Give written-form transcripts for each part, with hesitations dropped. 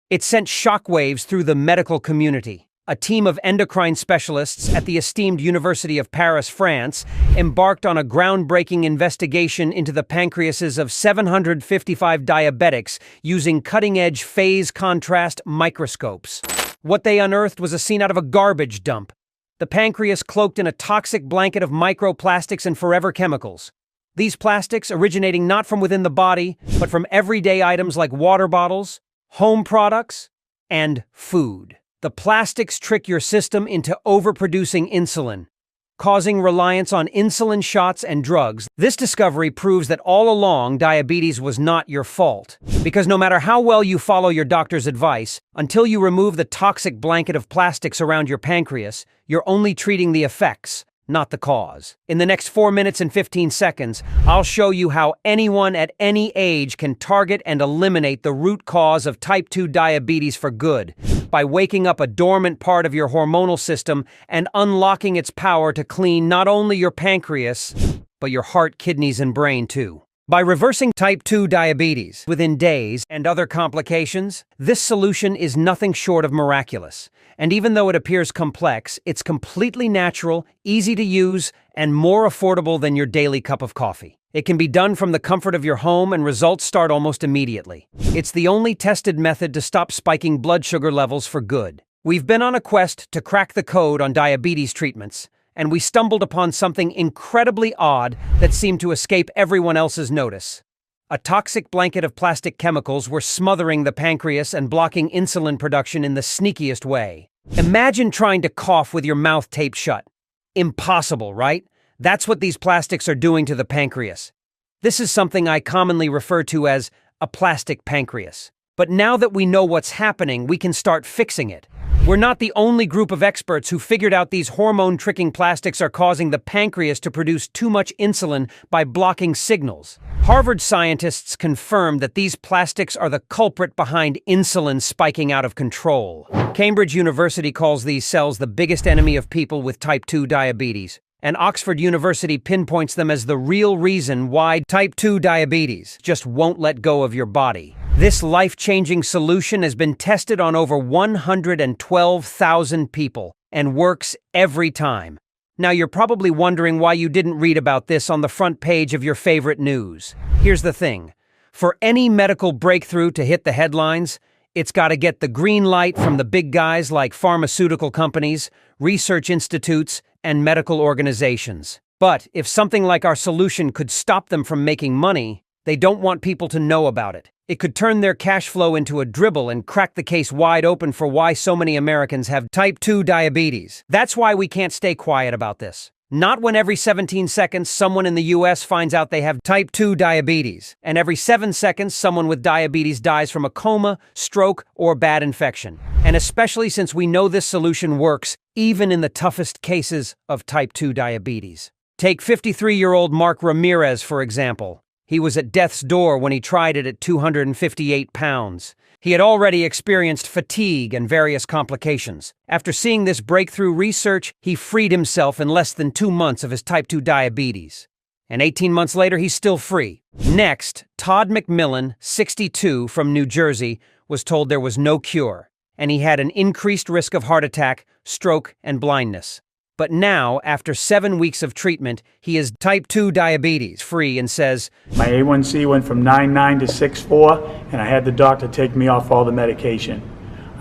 It sent shockwaves through the medical community. A team of endocrine specialists at the esteemed University of Paris, France, embarked on a groundbreaking investigation into the pancreases of 755 diabetics using cutting-edge phase contrast microscopes. What they unearthed was a scene out of a garbage dump. The pancreas cloaked in a toxic blanket of microplastics and forever chemicals. These plastics originating not from within the body, but from everyday items like water bottles, home products, and food. The plastics trick your system into overproducing insulin, causing reliance on insulin shots and drugs. This discovery proves that all along diabetes was not your fault. Because no matter how well you follow your doctor's advice, until you remove the toxic blanket of plastics around your pancreas, you're only treating the effects, not the cause. In the next 4 minutes and 15 seconds, I'll show you how anyone at any age can target and eliminate the root cause of type 2 diabetes for good, by waking up a dormant part of your hormonal system and unlocking its power to clean not only your pancreas, but your heart, kidneys, and brain too. By reversing type 2 diabetes within days and other complications, this solution is nothing short of miraculous. And even though it appears complex, it's completely natural, easy to use, and more affordable than your daily cup of coffee. It can be done from the comfort of your home, and results start almost immediately. It's the only tested method to stop spiking blood sugar levels for good. We've been on a quest to crack the code on diabetes treatments, and we stumbled upon something incredibly odd that seemed to escape everyone else's notice. A toxic blanket of plastic chemicals were smothering the pancreas and blocking insulin production in the sneakiest way. Imagine trying to cough with your mouth taped shut. Impossible, right? That's what these plastics are doing to the pancreas. This is something I commonly refer to as a plastic pancreas. But now that we know what's happening, we can start fixing it. We're not the only group of experts who figured out these hormone-tricking plastics are causing the pancreas to produce too much insulin by blocking signals. Harvard scientists confirmed that these plastics are the culprit behind insulin spiking out of control. Cambridge University calls these cells the biggest enemy of people with type 2 diabetes. And Oxford University pinpoints them as the real reason why type 2 diabetes just won't let go of your body. This life-changing solution has been tested on over 112,000 people and works every time. Now you're probably wondering why you didn't read about this on the front page of your favorite news. Here's the thing. For any medical breakthrough to hit the headlines, it's got to get the green light from the big guys like pharmaceutical companies, research institutes, and medical organizations. But if something like our solution could stop them from making money, they don't want people to know about it. It could turn their cash flow into a dribble and crack the case wide open for why so many Americans have type 2 diabetes. That's why we can't stay quiet about this. Not when every 17 seconds someone in the US finds out they have type 2 diabetes, and every 7 seconds someone with diabetes dies from a coma, stroke, or bad infection. And especially since we know this solution works even in the toughest cases of type 2 diabetes. Take 53-year-old Mark Ramirez, for example. He was at death's door when he tried it at 258 pounds. He had already experienced fatigue and various complications. After seeing this breakthrough research, he freed himself in less than 2 months of his type 2 diabetes. And 18 months later, he's still free. Next, Todd McMillan, 62, from New Jersey, was told there was no cure, and he had an increased risk of heart attack, stroke, and blindness. But now, after 7 weeks of treatment, he is type 2 diabetes free and says, "My A1C went from 9.9 to 6.4, and I had the doctor take me off all the medication.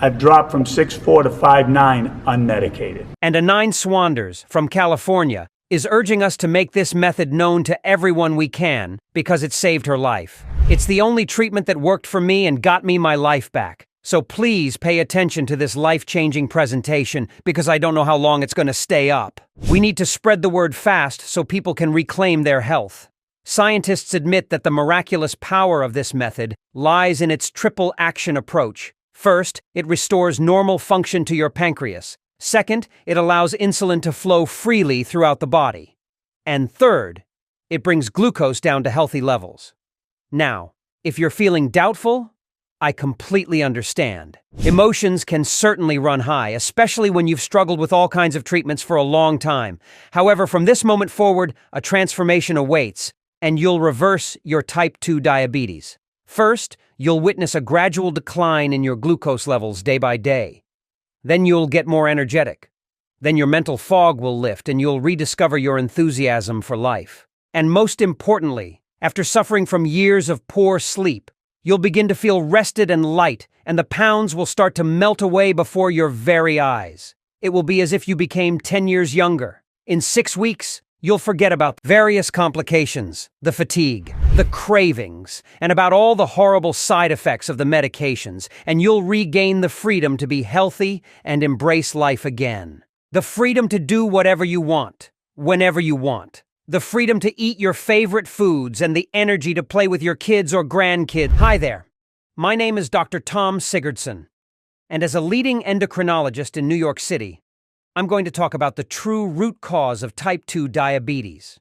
I've dropped from 6.4 to 5.9 unmedicated." And Anine Swanders, from California, is urging us to make this method known to everyone we can because it saved her life. It's the only treatment that worked for me and got me my life back. So please pay attention to this life-changing presentation because I don't know how long it's going to stay up. We need to spread the word fast so people can reclaim their health. Scientists admit that the miraculous power of this method lies in its triple action approach. First, it restores normal function to your pancreas. Second, it allows insulin to flow freely throughout the body. And third, it brings glucose down to healthy levels. Now, if you're feeling doubtful, I completely understand. Emotions can certainly run high, especially when you've struggled with all kinds of treatments for a long time. However, from this moment forward, a transformation awaits, and you'll reverse your type 2 diabetes. First, You'll witness a gradual decline in your glucose levels day by day. Then you'll get more energetic. Then your mental fog will lift and you'll rediscover your enthusiasm for life. And most importantly, after suffering from years of poor sleep, you'll begin to feel rested and light, and the pounds will start to melt away before your very eyes. It will be as if you became 10 years younger. In 6 weeks, you'll forget about various complications, the fatigue, the cravings, and about all the horrible side effects of the medications, and you'll regain the freedom to be healthy and embrace life again. The freedom to do whatever you want, whenever you want. The freedom to eat your favorite foods and the energy to play with your kids or grandkids. Hi there. My name is Dr. Tom Sigurdsson, and as a leading endocrinologist in New York City, I'm going to talk about the true root cause of type 2 diabetes.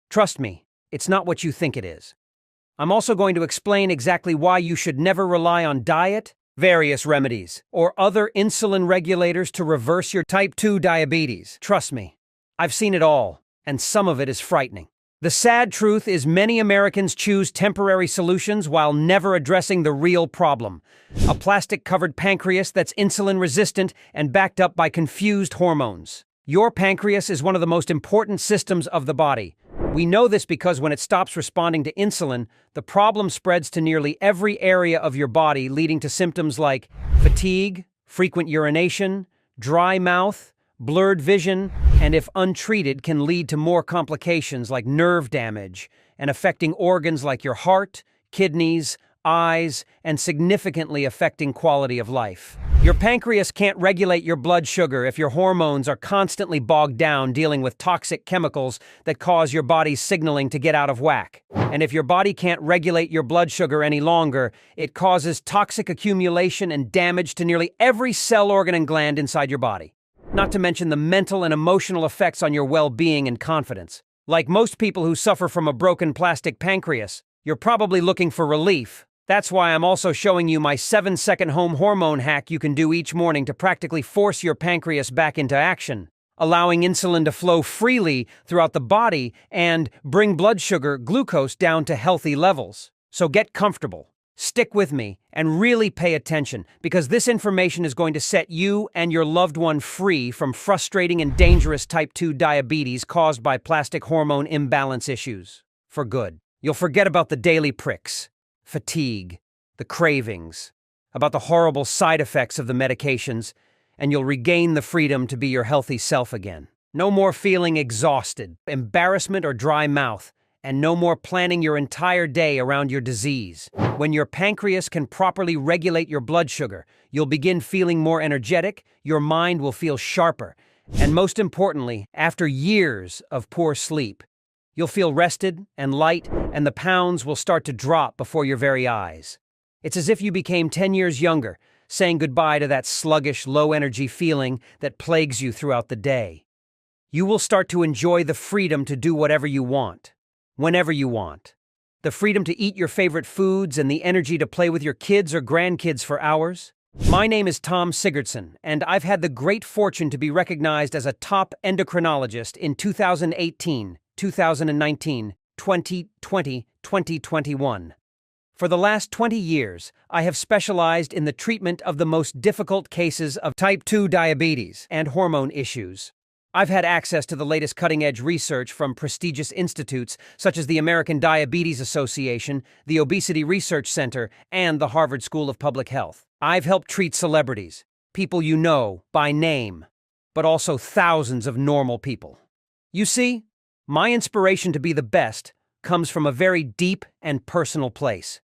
Trust me, it's not what you think it is. I'm also going to explain exactly why you should never rely on diet, various remedies, or other insulin regulators to reverse your type 2 diabetes. Trust me, I've seen it all, and some of it is frightening. The sad truth is many Americans choose temporary solutions while never addressing the real problem. A plastic-covered pancreas that's insulin-resistant and backed up by confused hormones. Your pancreas is one of the most important systems of the body. We know this because when it stops responding to insulin, the problem spreads to nearly every area of your body, leading to symptoms like fatigue, frequent urination, dry mouth, blurred vision, and if untreated can lead to more complications like nerve damage and affecting organs like your heart, kidneys, eyes, and significantly affecting quality of life. Your pancreas can't regulate your blood sugar if your hormones are constantly bogged down dealing with toxic chemicals that cause your body's signaling to get out of whack. And if your body can't regulate your blood sugar any longer, it causes toxic accumulation and damage to nearly every cell, organ, and gland inside your body. Not to mention the mental and emotional effects on your well-being and confidence. Like most people who suffer from a broken plastic pancreas, you're probably looking for relief. That's why I'm also showing you my 7-second home hormone hack you can do each morning to practically force your pancreas back into action, allowing insulin to flow freely throughout the body and bring blood sugar, glucose, down to healthy levels. So get comfortable. Stick with me and really pay attention, because this information is going to set you and your loved one free from frustrating and dangerous type 2 diabetes caused by plastic hormone imbalance issues. For good. You'll forget about the daily pricks, fatigue, the cravings, about the horrible side effects of the medications, and you'll regain the freedom to be your healthy self again. No more feeling exhausted, embarrassment, or dry mouth. And no more planning your entire day around your disease. When your pancreas can properly regulate your blood sugar, you'll begin feeling more energetic, your mind will feel sharper, and most importantly, after years of poor sleep, you'll feel rested and light, and the pounds will start to drop before your very eyes. It's as if you became 10 years younger, saying goodbye to that sluggish, low-energy feeling that plagues you throughout the day. You will start to enjoy the freedom to do whatever you want. Whenever you want. The freedom to eat your favorite foods and the energy to play with your kids or grandkids for hours. My name is Tom Sigurdsson, and I've had the great fortune to be recognized as a top endocrinologist in 2018, 2019, 2020, 2021. For the last 20 years, I have specialized in the treatment of the most difficult cases of type 2 diabetes and hormone issues. I've had access to the latest cutting-edge research from prestigious institutes such as the American Diabetes Association, the Obesity Research Center, and the Harvard School of Public Health. I've helped treat celebrities, people you know by name, but also thousands of normal people. You see, my inspiration to be the best comes from a very deep and personal place.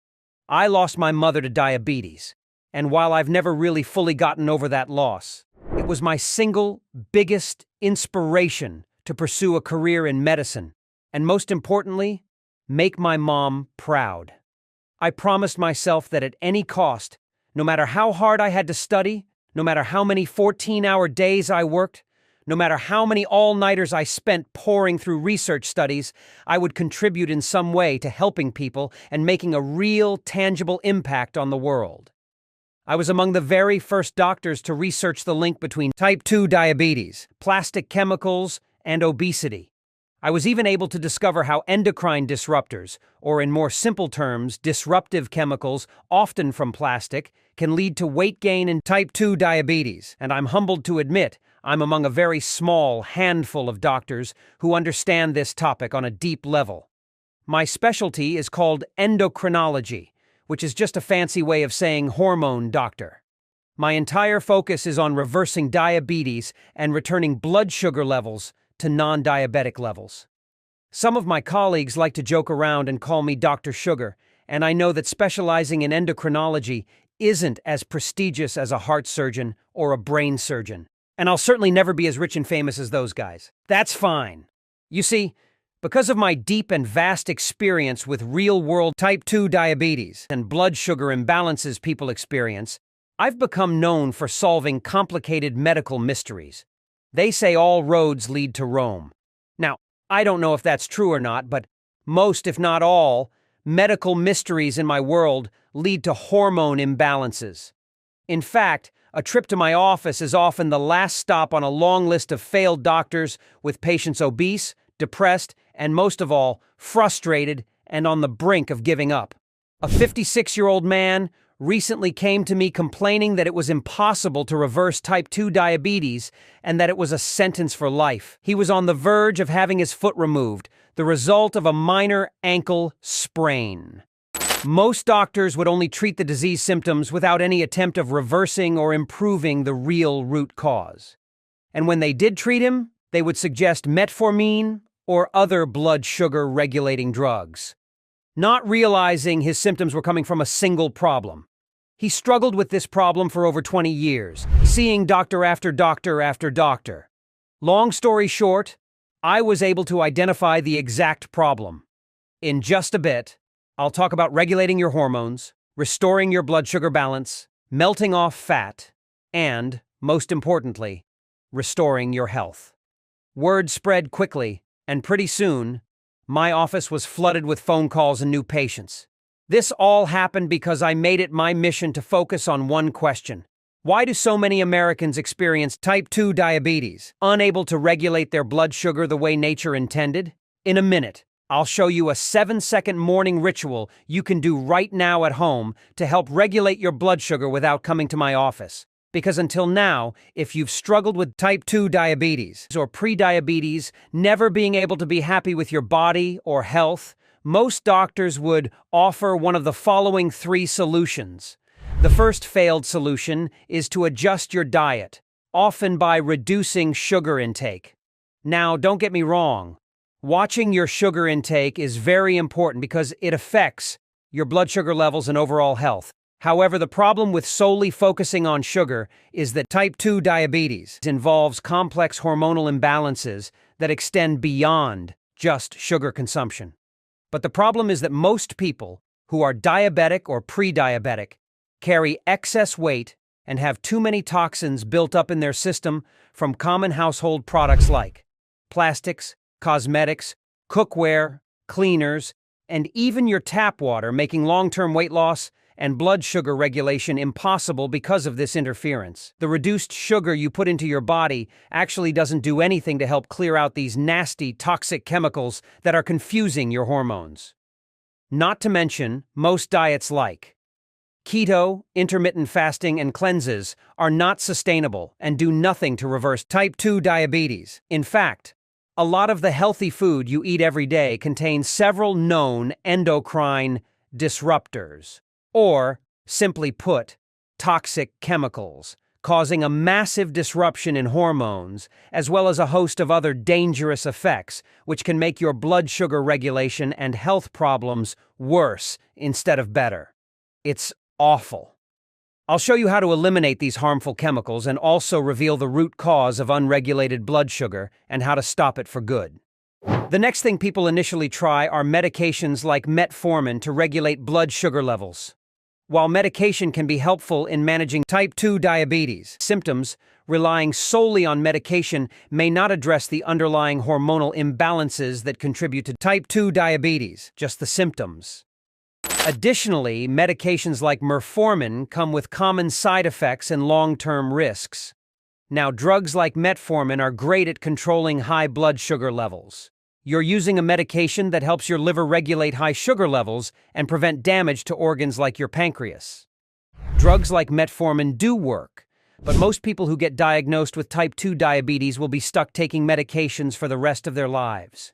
I lost my mother to diabetes, and while I've never really fully gotten over that loss, it was my single biggest inspiration to pursue a career in medicine, and most importantly, make my mom proud. I promised myself that at any cost, no matter how hard I had to study, no matter how many 14-hour days I worked, no matter how many all-nighters I spent poring through research studies, I would contribute in some way to helping people and making a real, tangible impact on the world. I was among the very first doctors to research the link between type 2 diabetes, plastic chemicals, and obesity. I was even able to discover how endocrine disruptors, or in more simple terms, disruptive chemicals, often from plastic, can lead to weight gain and type 2 diabetes. And I'm humbled to admit I'm among a very small handful of doctors who understand this topic on a deep level. My specialty is called endocrinology, which is just a fancy way of saying hormone doctor. My entire focus is on reversing diabetes and returning blood sugar levels to non-diabetic levels. Some of my colleagues like to joke around and call me Dr. Sugar, and I know that specializing in endocrinology isn't as prestigious as a heart surgeon or a brain surgeon. And I'll certainly never be as rich and famous as those guys. That's fine. You see, because of my deep and vast experience with real-world type 2 diabetes and blood sugar imbalances people experience, I've become known for solving complicated medical mysteries. They say all roads lead to Rome. Now, I don't know if that's true or not, but most, if not all, medical mysteries in my world lead to hormone imbalances. In fact, a trip to my office is often the last stop on a long list of failed doctors with patients obese, depressed, and most of all, frustrated and on the brink of giving up. A 56-year-old man recently came to me complaining that it was impossible to reverse type 2 diabetes and that it was a sentence for life. He was on the verge of having his foot removed, the result of a minor ankle sprain. Most doctors would only treat the disease symptoms without any attempt of reversing or improving the real root cause. And when they did treat him, they would suggest metformin or other blood sugar regulating drugs, not realizing his symptoms were coming from a single problem. He struggled with this problem for over 20 years, seeing doctor after doctor after doctor. Long story short, I was able to identify the exact problem. In just a bit, I'll talk about regulating your hormones, restoring your blood sugar balance, melting off fat, and, most importantly, restoring your health. Word spread quickly, and pretty soon, my office was flooded with phone calls and new patients. This all happened because I made it my mission to focus on one question. Why do so many Americans experience type 2 diabetes, unable to regulate their blood sugar the way nature intended? In a minute, I'll show you a 7-second morning ritual you can do right now at home to help regulate your blood sugar without coming to my office. Because until now, if you've struggled with type 2 diabetes or prediabetes, never being able to be happy with your body or health, most doctors would offer one of the following 3 solutions. The first failed solution is to adjust your diet, often by reducing sugar intake. Now, don't get me wrong. Watching your sugar intake is very important because it affects your blood sugar levels and overall health. However, the problem with solely focusing on sugar is that type 2 diabetes involves complex hormonal imbalances that extend beyond just sugar consumption. But the problem is that most people who are diabetic or pre-diabetic carry excess weight and have too many toxins built up in their system from common household products like plastics, cosmetics, cookware, cleaners, and even your tap water, making long-term weight loss and blood sugar regulation impossible because of this interference. The reduced sugar you put into your body actually doesn't do anything to help clear out these nasty, toxic chemicals that are confusing your hormones. Not to mention, most diets like keto, intermittent fasting, and cleanses are not sustainable and do nothing to reverse type 2 diabetes. In fact, a lot of the healthy food you eat every day contains several known endocrine disruptors, or, simply put, toxic chemicals, causing a massive disruption in hormones, as well as a host of other dangerous effects, which can make your blood sugar regulation and health problems worse instead of better. It's awful. I'll show you how to eliminate these harmful chemicals and also reveal the root cause of unregulated blood sugar and how to stop it for good. The next thing people initially try are medications like metformin to regulate blood sugar levels. While medication can be helpful in managing type 2 diabetes symptoms, relying solely on medication may not address the underlying hormonal imbalances that contribute to type 2 diabetes, just the symptoms. Additionally, medications like metformin come with common side effects and long-term risks. Now, drugs like metformin are great at controlling high blood sugar levels. You're using a medication that helps your liver regulate high sugar levels and prevent damage to organs like your pancreas. Drugs like metformin do work, but most people who get diagnosed with type 2 diabetes will be stuck taking medications for the rest of their lives.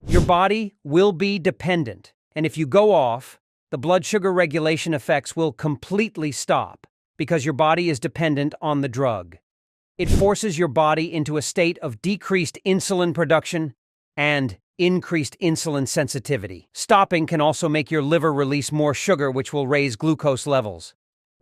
Your body will be dependent, and if you go off, the blood sugar regulation effects will completely stop because your body is dependent on the drug. It forces your body into a state of decreased insulin production and increased insulin sensitivity. Stopping can also make your liver release more sugar, which will raise glucose levels.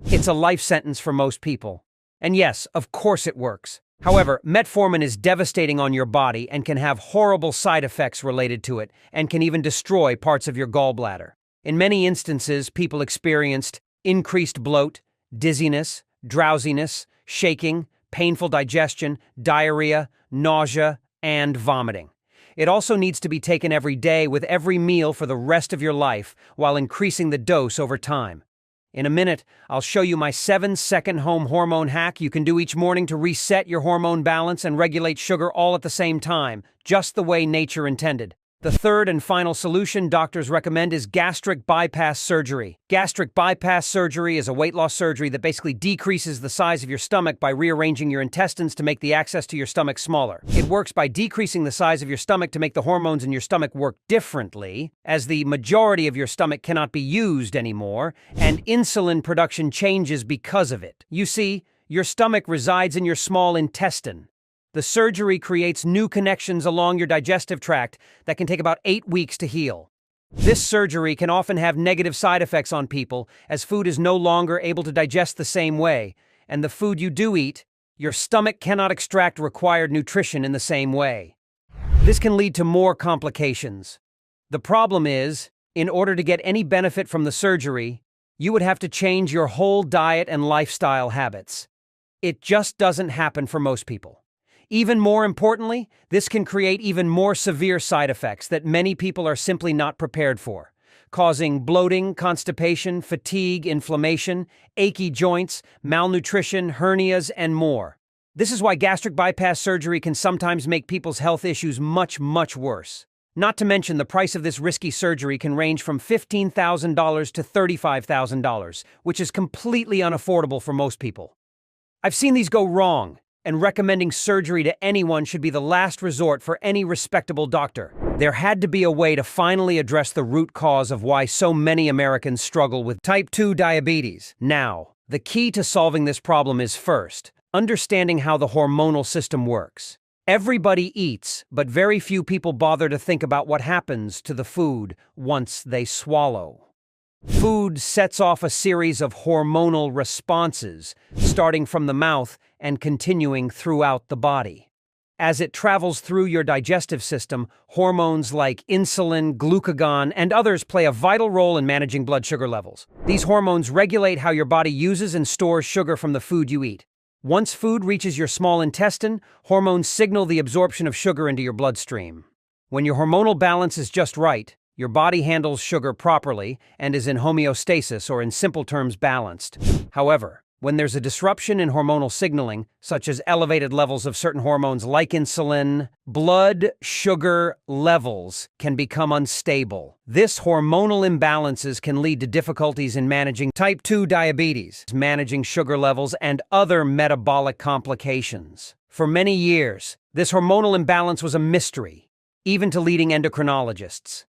It's a life sentence for most people. And yes, of course it works. However, metformin is devastating on your body and can have horrible side effects related to it and can even destroy parts of your gallbladder. In many instances, people experienced increased bloat, dizziness, drowsiness, shaking, painful digestion, diarrhea, nausea, and vomiting. It also needs to be taken every day with every meal for the rest of your life while increasing the dose over time. In a minute, I'll show you my 7-second home hormone hack you can do each morning to reset your hormone balance and regulate sugar all at the same time, just the way nature intended. The third and final solution doctors recommend is gastric bypass surgery. Gastric bypass surgery is a weight loss surgery that basically decreases the size of your stomach by rearranging your intestines to make the access to your stomach smaller. It works by decreasing the size of your stomach to make the hormones in your stomach work differently, as the majority of your stomach cannot be used anymore, and insulin production changes because of it. You see, your stomach resides in your small intestine. The surgery creates new connections along your digestive tract that can take about 8 weeks to heal. This surgery can often have negative side effects on people, as food is no longer able to digest the same way, and the food you do eat, your stomach cannot extract required nutrition in the same way. This can lead to more complications. The problem is, in order to get any benefit from the surgery, you would have to change your whole diet and lifestyle habits. It just doesn't happen for most people. Even more importantly, this can create even more severe side effects that many people are simply not prepared for, causing bloating, constipation, fatigue, inflammation, achy joints, malnutrition, hernias, and more. This is why gastric bypass surgery can sometimes make people's health issues much, much worse. Not to mention the price of this risky surgery can range from $15,000 to $35,000, which is completely unaffordable for most people. I've seen these go wrong, and recommending surgery to anyone should be the last resort for any respectable doctor. There had to be a way to finally address the root cause of why so many Americans struggle with type 2 diabetes. Now, the key to solving this problem is first, understanding how the hormonal system works. Everybody eats, but very few people bother to think about what happens to the food once they swallow. Food sets off a series of hormonal responses, starting from the mouth and continuing throughout the body. As it travels through your digestive system, hormones like insulin, glucagon, and others play a vital role in managing blood sugar levels. These hormones regulate how your body uses and stores sugar from the food you eat. Once food reaches your small intestine, hormones signal the absorption of sugar into your bloodstream. When your hormonal balance is just right, your body handles sugar properly and is in homeostasis, or in simple terms, balanced. However, when there's a disruption in hormonal signaling, such as elevated levels of certain hormones like insulin, blood sugar levels can become unstable. This hormonal imbalances can lead to difficulties in managing type 2 diabetes, managing sugar levels, and other metabolic complications. For many years, this hormonal imbalance was a mystery, even to leading endocrinologists.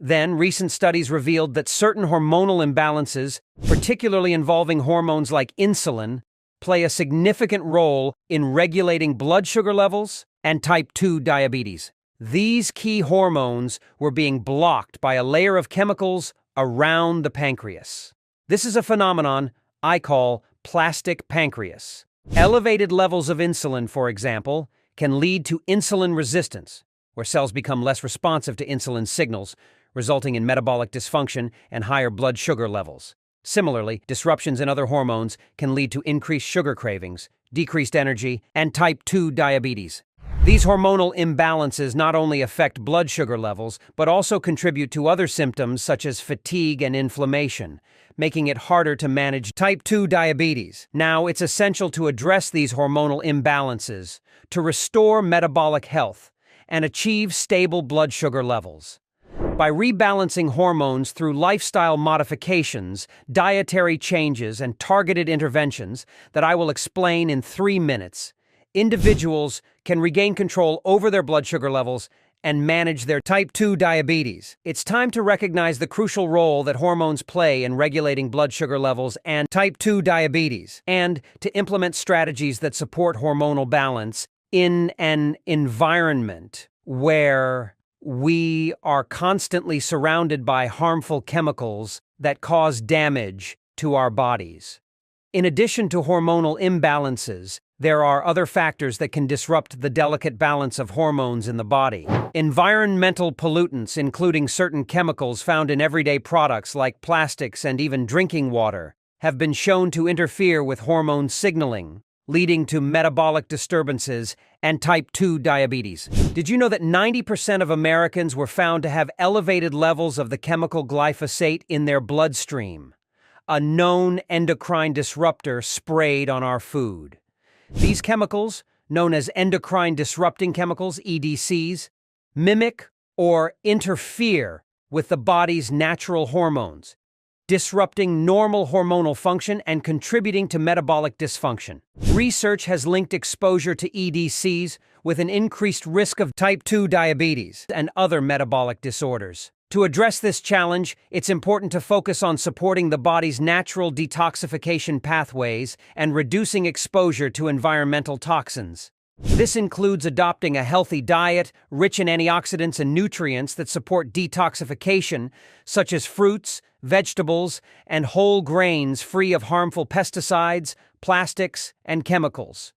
Then, recent studies revealed that certain hormonal imbalances, particularly involving hormones like insulin, play a significant role in regulating blood sugar levels and type 2 diabetes. These key hormones were being blocked by a layer of chemicals around the pancreas. This is a phenomenon I call plastic pancreas. Elevated levels of insulin, for example, can lead to insulin resistance, where cells become less responsive to insulin signals, resulting in metabolic dysfunction and higher blood sugar levels. Similarly, disruptions in other hormones can lead to increased sugar cravings, decreased energy, and type 2 diabetes. These hormonal imbalances not only affect blood sugar levels, but also contribute to other symptoms such as fatigue and inflammation, making it harder to manage type 2 diabetes. Now, it's essential to address these hormonal imbalances to restore metabolic health and achieve stable blood sugar levels. By rebalancing hormones through lifestyle modifications, dietary changes, and targeted interventions that I will explain in 3 minutes, individuals can regain control over their blood sugar levels and manage their type 2 diabetes. It's time to recognize the crucial role that hormones play in regulating blood sugar levels and type 2 diabetes, and to implement strategies that support hormonal balance in an environment where we are constantly surrounded by harmful chemicals that cause damage to our bodies. In addition to hormonal imbalances, there are other factors that can disrupt the delicate balance of hormones in the body. Environmental pollutants, including certain chemicals found in everyday products like plastics and even drinking water, have been shown to interfere with hormone signaling, leading to metabolic disturbances and type 2 diabetes. Did you know that 90% of Americans were found to have elevated levels of the chemical glyphosate in their bloodstream, a known endocrine disruptor sprayed on our food? These chemicals, known as endocrine disrupting chemicals, EDCs, mimic or interfere with the body's natural hormones, disrupting normal hormonal function and contributing to metabolic dysfunction. Research has linked exposure to EDCs with an increased risk of type 2 diabetes and other metabolic disorders. To address this challenge, it's important to focus on supporting the body's natural detoxification pathways and reducing exposure to environmental toxins. This includes adopting a healthy diet rich in antioxidants and nutrients that support detoxification, such as fruits, vegetables, and whole grains free of harmful pesticides, plastics, and chemicals.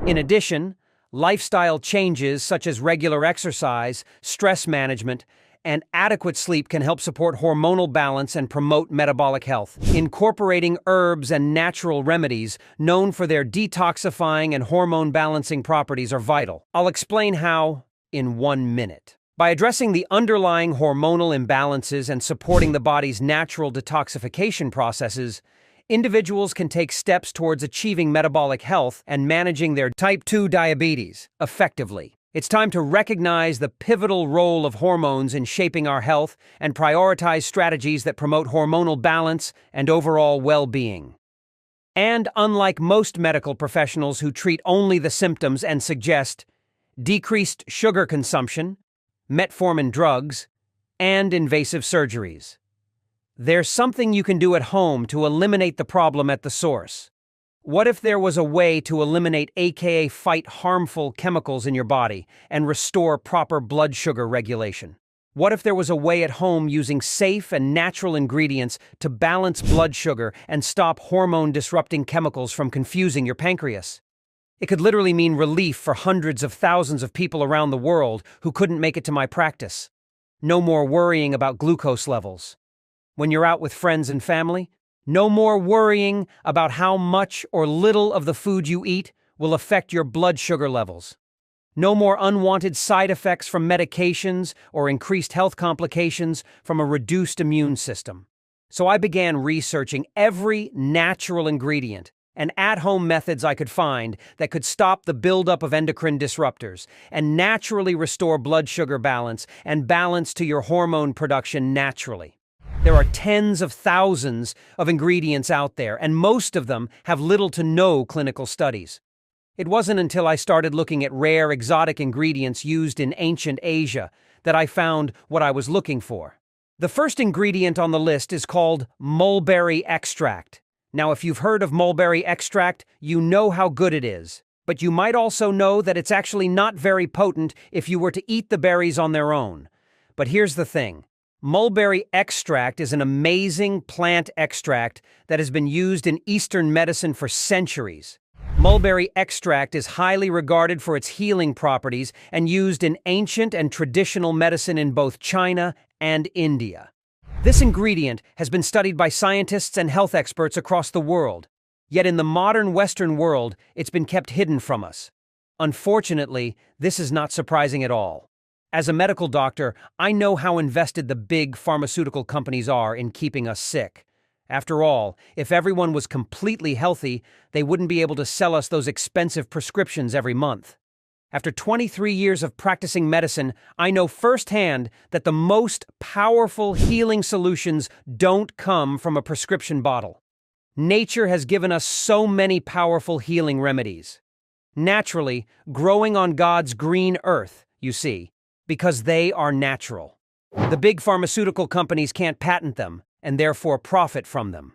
In addition, lifestyle changes such as regular exercise, stress management, and adequate sleep can help support hormonal balance and promote metabolic health. Incorporating herbs and natural remedies known for their detoxifying and hormone balancing properties are vital. I'll explain how in 1 minute. By addressing the underlying hormonal imbalances and supporting the body's natural detoxification processes, individuals can take steps towards achieving metabolic health and managing their type 2 diabetes effectively. It's time to recognize the pivotal role of hormones in shaping our health and prioritize strategies that promote hormonal balance and overall well-being. And unlike most medical professionals who treat only the symptoms and suggest decreased sugar consumption, metformin drugs, and invasive surgeries, there's something you can do at home to eliminate the problem at the source. What if there was a way to eliminate aka fight harmful chemicals in your body and restore proper blood sugar regulation? What if there was a way at home using safe and natural ingredients to balance blood sugar and stop hormone-disrupting chemicals from confusing your pancreas? It could literally mean relief for hundreds of thousands of people around the world who couldn't make it to my practice. No more worrying about glucose levels. When you're out with friends and family, no more worrying about how much or little of the food you eat will affect your blood sugar levels. No more unwanted side effects from medications or increased health complications from a reduced immune system. So I began researching every natural ingredient and at-home methods I could find that could stop the buildup of endocrine disruptors and naturally restore blood sugar balance and balance to your hormone production naturally. There are tens of thousands of ingredients out there, and most of them have little to no clinical studies. It wasn't until I started looking at rare exotic ingredients used in ancient Asia that I found what I was looking for. The first ingredient on the list is called mulberry extract. Now, if you've heard of mulberry extract, you know how good it is. But you might also know that it's actually not very potent if you were to eat the berries on their own. But here's the thing. Mulberry extract is an amazing plant extract that has been used in Eastern medicine for centuries. Mulberry extract is highly regarded for its healing properties and used in ancient and traditional medicine in both China and India. This ingredient has been studied by scientists and health experts across the world, yet in the modern Western world, it's been kept hidden from us. Unfortunately, this is not surprising at all. As a medical doctor, I know how invested the big pharmaceutical companies are in keeping us sick. After all, if everyone was completely healthy, they wouldn't be able to sell us those expensive prescriptions every month. After 23 years of practicing medicine, I know firsthand that the most powerful healing solutions don't come from a prescription bottle. Nature has given us so many powerful healing remedies. Naturally, growing on God's green earth, you see, because they are natural. The big pharmaceutical companies can't patent them, and therefore profit from them.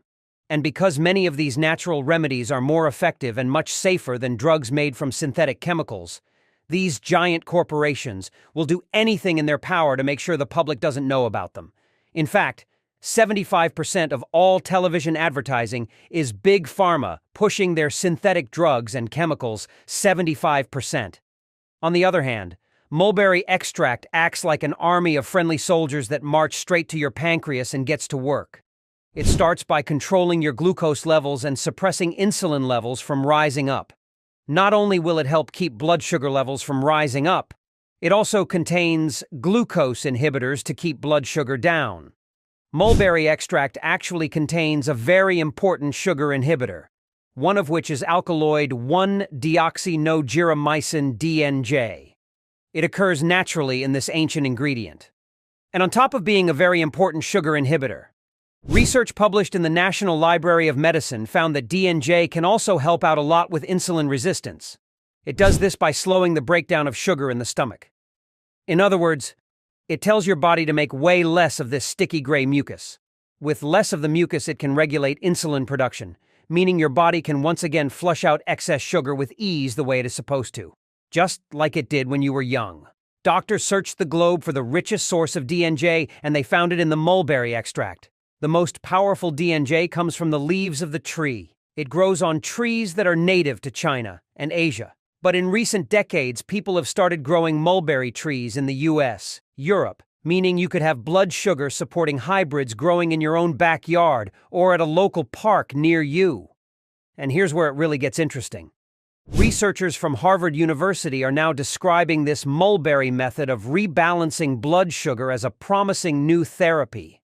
And because many of these natural remedies are more effective and much safer than drugs made from synthetic chemicals, these giant corporations will do anything in their power to make sure the public doesn't know about them. In fact, 75% of all television advertising is big pharma pushing their synthetic drugs and chemicals, 75%. On the other hand, mulberry extract acts like an army of friendly soldiers that march straight to your pancreas and gets to work. It starts by controlling your glucose levels and suppressing insulin levels from rising up. Not only will it help keep blood sugar levels from rising up, it also contains glucose inhibitors to keep blood sugar down. Mulberry extract actually contains a very important sugar inhibitor, one of which is alkaloid 1-deoxynogyramycin DNJ. It occurs naturally in this ancient ingredient. And on top of being a very important sugar inhibitor, research published in the National Library of Medicine found that DNJ can also help out a lot with insulin resistance. It does this by slowing the breakdown of sugar in the stomach. In other words, it tells your body to make way less of this sticky gray mucus. With less of the mucus, it can regulate insulin production, meaning your body can once again flush out excess sugar with ease the way it is supposed to, just like it did when you were young. Doctors searched the globe for the richest source of DNJ, and they found it in the mulberry extract. The most powerful DNJ comes from the leaves of the tree. It grows on trees that are native to China and Asia. But in recent decades, people have started growing mulberry trees in the US, Europe, meaning you could have blood sugar supporting hybrids growing in your own backyard or at a local park near you. And here's where it really gets interesting. Researchers from Harvard University are now describing this mulberry method of rebalancing blood sugar as a promising new therapy.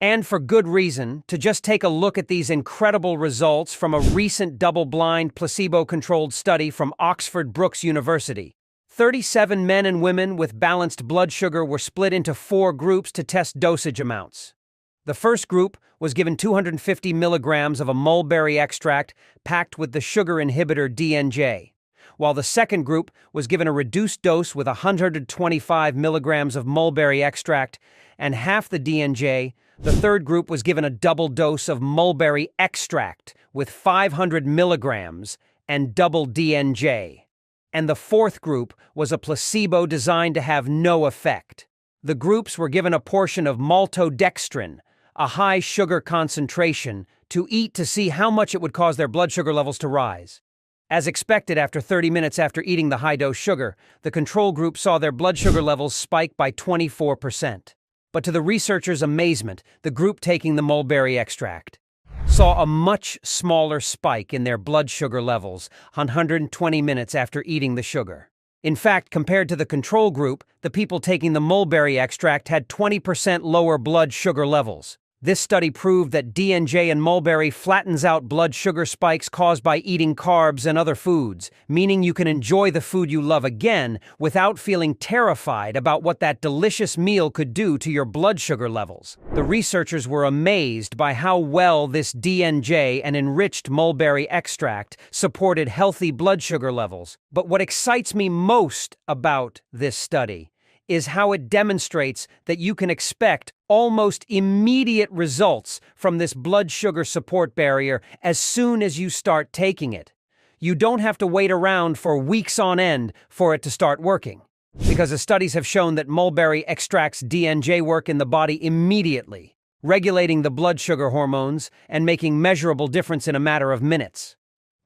And for good reason, to just take a look at these incredible results from a recent double-blind, placebo-controlled study from Oxford Brookes University. 37 men and women with balanced blood sugar were split into 4 groups to test dosage amounts. The first group was given 250 milligrams of a mulberry extract packed with the sugar inhibitor DNJ, while the second group was given a reduced dose with 125 milligrams of mulberry extract and half the DNJ. The third group was given a double dose of mulberry extract with 500 milligrams and double DNJ. And the fourth group was a placebo designed to have no effect. The groups were given a portion of maltodextrin, a high sugar concentration, to eat to see how much it would cause their blood sugar levels to rise. As expected, after 30 minutes after eating the high-dose sugar, the control group saw their blood sugar levels spike by 24%. But to the researchers' amazement, the group taking the mulberry extract saw a much smaller spike in their blood sugar levels 120 minutes after eating the sugar. In fact, compared to the control group, the people taking the mulberry extract had 20% lower blood sugar levels. This study proved that DNJ in mulberry flattens out blood sugar spikes caused by eating carbs and other foods, meaning you can enjoy the food you love again without feeling terrified about what that delicious meal could do to your blood sugar levels. The researchers were amazed by how well this DNJ and enriched mulberry extract supported healthy blood sugar levels. But what excites me most about this study is how it demonstrates that you can expect almost immediate results from this blood sugar support barrier as soon as you start taking it. You don't have to wait around for weeks on end for it to start working, because the studies have shown that mulberry extracts DNJ work in the body immediately, regulating the blood sugar hormones and making measurable difference in a matter of minutes.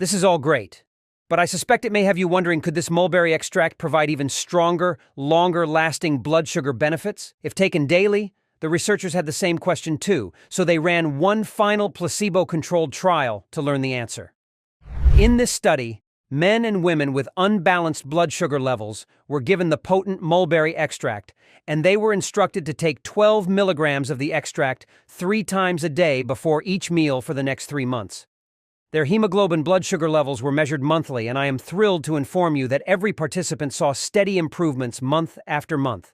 This is all great, but I suspect it may have you wondering, could this mulberry extract provide even stronger, longer-lasting blood sugar benefits? If taken daily, the researchers had the same question too, so they ran one final placebo-controlled trial to learn the answer. In this study, men and women with unbalanced blood sugar levels were given the potent mulberry extract, and they were instructed to take 12 milligrams of the extract 3 times a day before each meal for the next 3 months. Their hemoglobin blood sugar levels were measured monthly, and I am thrilled to inform you that every participant saw steady improvements month after month.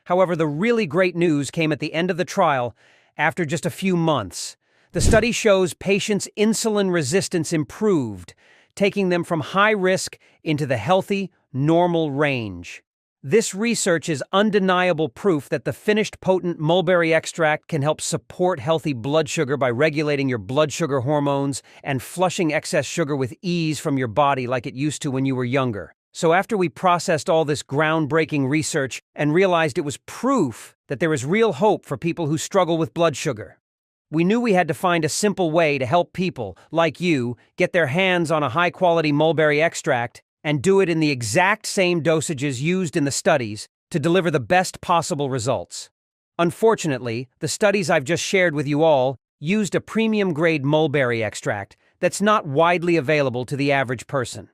However, the really great news came at the end of the trial after just a few months. The study shows patients' insulin resistance improved, taking them from high risk into the healthy, normal range. This research is undeniable proof that the finished potent mulberry extract can help support healthy blood sugar by regulating your blood sugar hormones and flushing excess sugar with ease from your body like it used to when you were younger. So after we processed all this groundbreaking research and realized it was proof that there is real hope for people who struggle with blood sugar, we knew we had to find a simple way to help people, like you, get their hands on a high-quality mulberry extract and do it in the exact same dosages used in the studies to deliver the best possible results. Unfortunately, the studies I've just shared with you all used a premium-grade mulberry extract that's not widely available to the average person.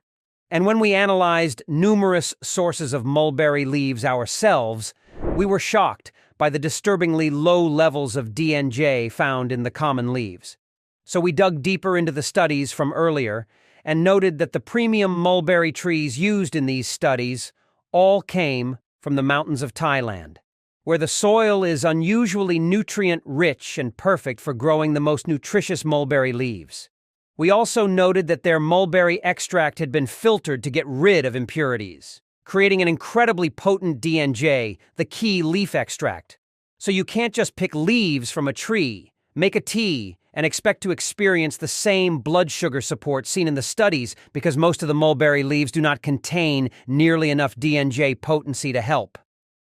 And when we analyzed numerous sources of mulberry leaves ourselves, we were shocked by the disturbingly low levels of DNJ found in the common leaves. So we dug deeper into the studies from earlier and noted that the premium mulberry trees used in these studies all came from the mountains of Thailand, where the soil is unusually nutrient-rich and perfect for growing the most nutritious mulberry leaves. We also noted that their mulberry extract had been filtered to get rid of impurities, creating an incredibly potent DNJ, the key leaf extract. So you can't just pick leaves from a tree, make a tea, and expect to experience the same blood sugar support seen in the studies because most of the mulberry leaves do not contain nearly enough DNJ potency to help.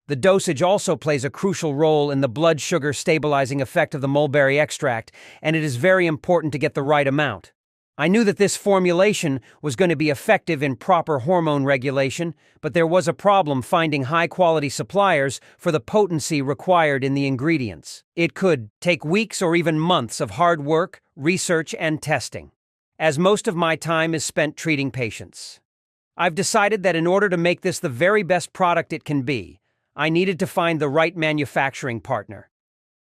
The dosage also plays a crucial role in the blood sugar stabilizing effect of the mulberry extract, and it is very important to get the right amount. I knew that this formulation was going to be effective in proper hormone regulation, but there was a problem finding high-quality suppliers for the potency required in the ingredients. It could take weeks or even months of hard work, research, and testing, as most of my time is spent treating patients. I've decided that in order to make this the very best product it can be, I needed to find the right manufacturing partner.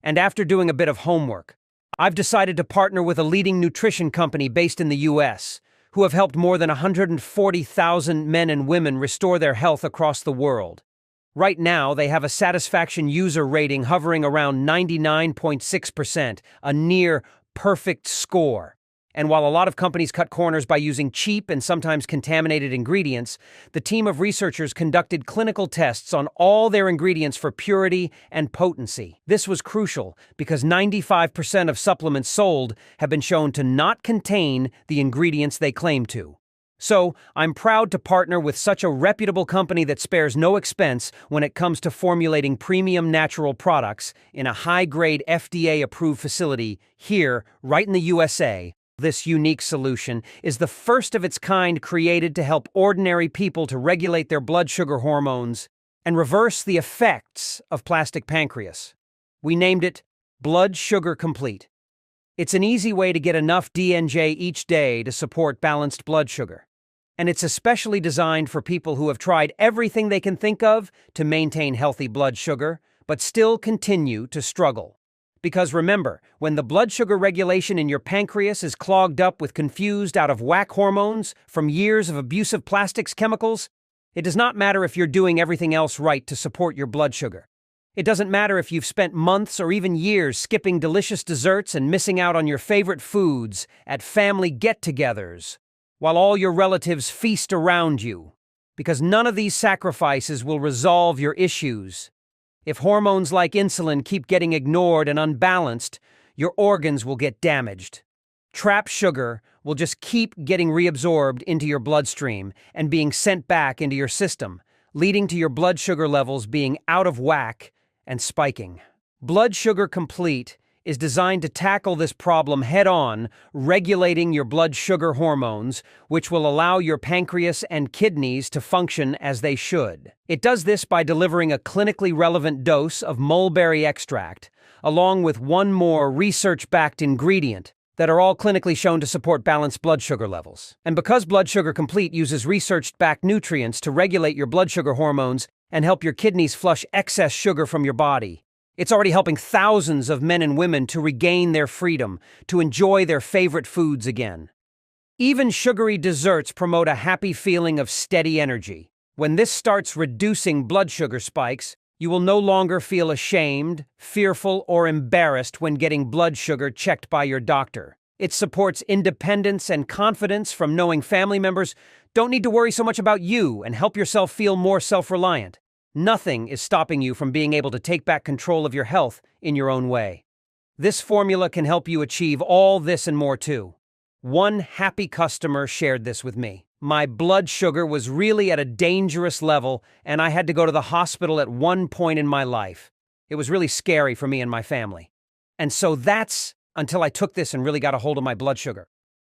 And after doing a bit of homework, I've decided to partner with a leading nutrition company based in the US, who have helped more than 140,000 men and women restore their health across the world. Right now, they have a satisfaction user rating hovering around 99.6%, a near perfect score. And while a lot of companies cut corners by using cheap and sometimes contaminated ingredients, the team of researchers conducted clinical tests on all their ingredients for purity and potency. This was crucial because 95% of supplements sold have been shown to not contain the ingredients they claim to. So, I'm proud to partner with such a reputable company that spares no expense when it comes to formulating premium natural products in a high-grade FDA-approved facility here, right in the USA. This unique solution is the first of its kind created to help ordinary people to regulate their blood sugar hormones and reverse the effects of plastic pancreas. We named it Blood Sugar Complete. It's an easy way to get enough DNJ each day to support balanced blood sugar. And it's especially designed for people who have tried everything they can think of to maintain healthy blood sugar, but still continue to struggle. Because remember, when the blood sugar regulation in your pancreas is clogged up with confused, out-of-whack hormones from years of abusive plastics chemicals, it does not matter if you're doing everything else right to support your blood sugar. It doesn't matter if you've spent months or even years skipping delicious desserts and missing out on your favorite foods at family get-togethers, while all your relatives feast around you, because none of these sacrifices will resolve your issues. If hormones like insulin keep getting ignored and unbalanced, your organs will get damaged. Trapped sugar will just keep getting reabsorbed into your bloodstream and being sent back into your system, leading to your blood sugar levels being out of whack and spiking. Blood Sugar Complete is designed to tackle this problem head-on, regulating your blood sugar hormones, which will allow your pancreas and kidneys to function as they should. It does this by delivering a clinically relevant dose of mulberry extract, along with one more research-backed ingredient that are all clinically shown to support balanced blood sugar levels. And because Blood Sugar Complete uses research-backed nutrients to regulate your blood sugar hormones and help your kidneys flush excess sugar from your body, it's already helping thousands of men and women to regain their freedom, to enjoy their favorite foods again. Even sugary desserts promote a happy feeling of steady energy. When this starts reducing blood sugar spikes, you will no longer feel ashamed, fearful, or embarrassed when getting blood sugar checked by your doctor. It supports independence and confidence from knowing family members don't need to worry so much about you and help yourself feel more self-reliant. Nothing is stopping you from being able to take back control of your health in your own way. This formula can help you achieve all this and more too. One happy customer shared this with me. My blood sugar was really at a dangerous level, and I had to go to the hospital at one point in my life. It was really scary for me and my family. And so that's until I took this and really got a hold of my blood sugar.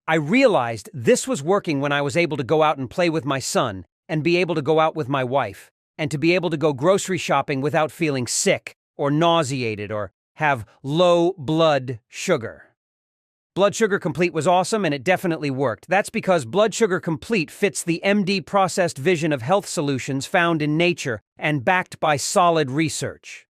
I realized this was working when I was able to go out and play with my son and be able to go out with my wife and to be able to go grocery shopping without feeling sick or nauseated or have low blood sugar. Blood Sugar Complete was awesome, and it definitely worked. That's because Blood Sugar Complete fits the MD processed vision of health solutions found in nature and backed by solid research.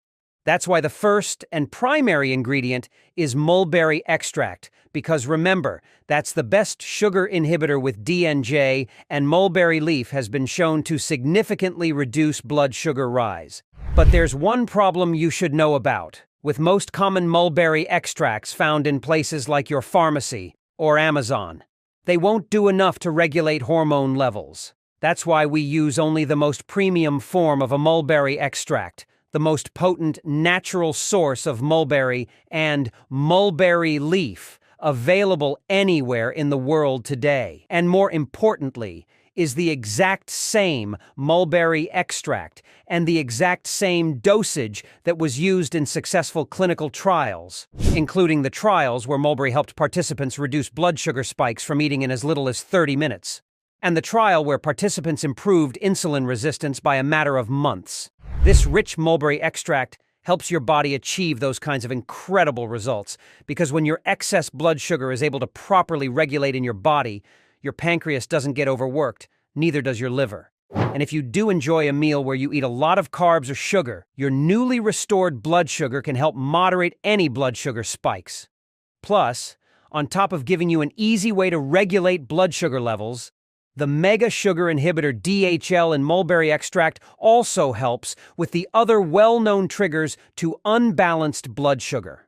That's why the first and primary ingredient is mulberry extract, because remember, that's the best sugar inhibitor with DNJ, and mulberry leaf has been shown to significantly reduce blood sugar rise. But there's one problem you should know about. With most common mulberry extracts found in places like your pharmacy or Amazon, they won't do enough to regulate hormone levels. That's why we use only the most premium form of a mulberry extract, the most potent natural source of mulberry and mulberry leaf available anywhere in the world today. And more importantly, is the exact same mulberry extract and the exact same dosage that was used in successful clinical trials, including the trials where mulberry helped participants reduce blood sugar spikes from eating in as little as 30 minutes, and the trial where participants improved insulin resistance by a matter of months. This rich mulberry extract helps your body achieve those kinds of incredible results, because when your excess blood sugar is able to properly regulate in your body, your pancreas doesn't get overworked, neither does your liver. And if you do enjoy a meal where you eat a lot of carbs or sugar, your newly restored blood sugar can help moderate any blood sugar spikes. Plus, on top of giving you an easy way to regulate blood sugar levels, the mega sugar inhibitor DHL in mulberry extract also helps with the other well-known triggers to unbalanced blood sugar.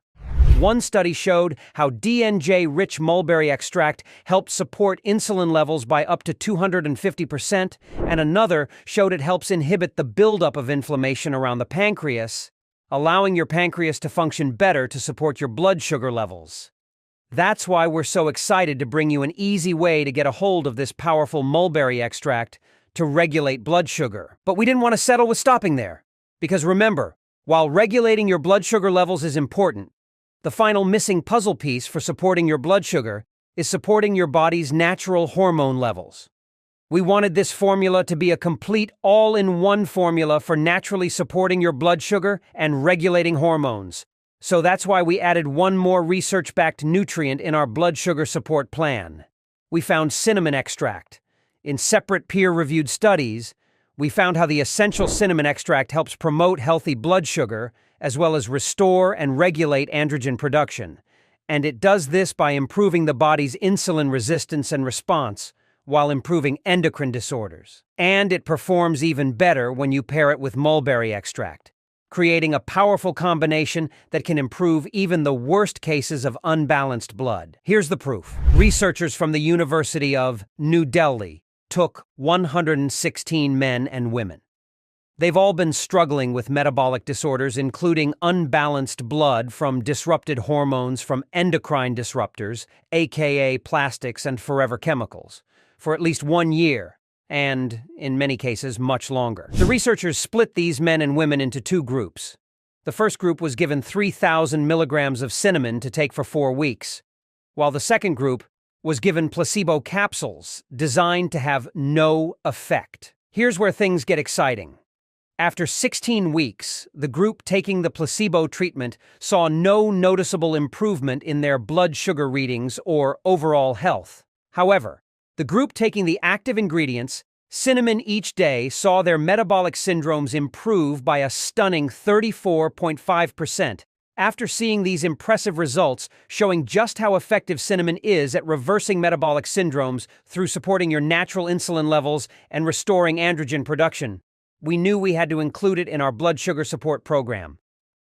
One study showed how DNJ-rich mulberry extract helped support insulin levels by up to 250%, and another showed it helps inhibit the buildup of inflammation around the pancreas, allowing your pancreas to function better to support your blood sugar levels. That's why we're so excited to bring you an easy way to get a hold of this powerful mulberry extract to regulate blood sugar. But we didn't want to settle with stopping there, because remember, while regulating your blood sugar levels is important, the final missing puzzle piece for supporting your blood sugar is supporting your body's natural hormone levels. We wanted this formula to be a complete all-in-one formula for naturally supporting your blood sugar and regulating hormones. So that's why we added one more research-backed nutrient in our blood sugar support plan. We found cinnamon extract. In separate peer-reviewed studies, we found how the essential cinnamon extract helps promote healthy blood sugar, as well as restore and regulate androgen production. And it does this by improving the body's insulin resistance and response, while improving endocrine disorders. And it performs even better when you pair it with mulberry extract, creating a powerful combination that can improve even the worst cases of unbalanced blood. Here's the proof. Researchers from the University of New Delhi took 116 men and women. They've all been struggling with metabolic disorders, including unbalanced blood from disrupted hormones from endocrine disruptors, aka plastics and forever chemicals, for at least 1 year, and, in many cases, much longer. The researchers split these men and women into two groups. The first group was given 3,000 milligrams of cinnamon to take for 4 weeks, while the second group was given placebo capsules designed to have no effect. Here's where things get exciting. After 16 weeks, the group taking the placebo treatment saw no noticeable improvement in their blood sugar readings or overall health. However, the group taking the active ingredients, cinnamon each day, saw their metabolic syndromes improve by a stunning 34.5%, After seeing these impressive results showing just how effective cinnamon is at reversing metabolic syndromes through supporting your natural insulin levels and restoring androgen production, we knew we had to include it in our blood sugar support program.